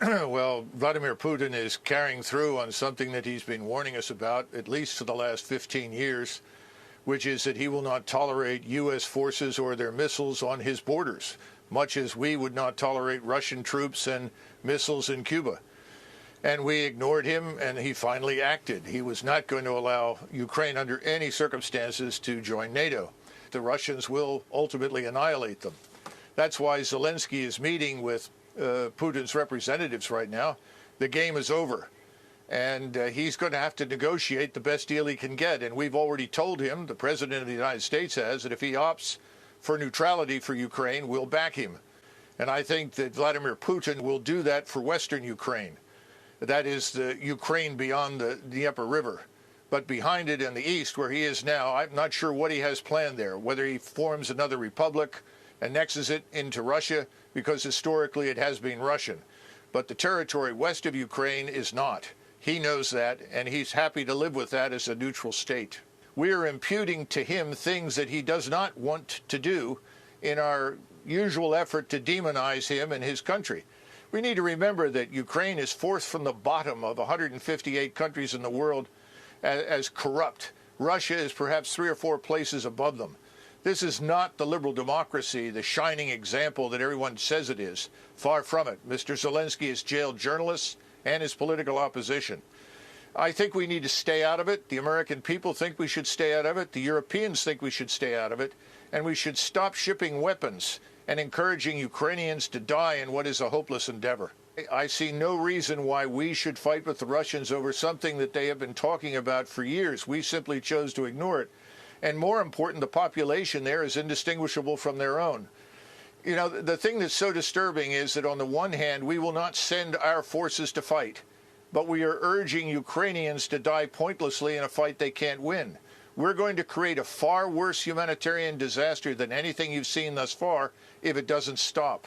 Well, Vladimir Putin is carrying through on something that he's been warning us about, at least for the last 15 years, which is that he will not tolerate U.S. forces or their missiles on his borders, much as we would not tolerate Russian troops and missiles in Cuba. And we ignored him, and he finally acted. He was not going to allow Ukraine under any circumstances to join NATO. The Russians will ultimately annihilate them. That's why Zelensky is meeting with Putin's representatives right now. The game is over, and he's going to have to negotiate the best deal he can get. And we've already told him, the President of the United States has, that if he opts for neutrality for Ukraine, we'll back him. And I think that Vladimir Putin will do that for Western Ukraine. That is the Ukraine beyond the Dnieper River. But behind it in the east, where he is now, I'm not sure what he has planned there, whether he forms another republic, annexes it into Russia, because historically it has been Russian. But the territory west of Ukraine is not. He knows that, and he's happy to live with that as a neutral state. We are imputing to him things that he does not want to do in our usual effort to demonize him and his country. We need to remember that Ukraine is fourth from the bottom of 158 countries in the world as corrupt. Russia is perhaps 3 or 4 places above them. This is not the liberal democracy, the shining example that everyone says it is. Far from it. Mr. Zelensky has jailed journalists and his political opposition. I think we need to stay out of it. The American people think we should stay out of it. The Europeans think we should stay out of it. And we should stop shipping weapons and encouraging Ukrainians to die in what is a hopeless endeavor. I see no reason why we should fight with the Russians over something that they have been talking about for years. We simply chose to ignore it. And more important, the population there is indistinguishable from their own. You know, the thing that's so disturbing is that on the one hand, we will not send our forces to fight, but we are urging Ukrainians to die pointlessly in a fight they can't win. We're going to create a far worse humanitarian disaster than anything you've seen thus far if it doesn't stop.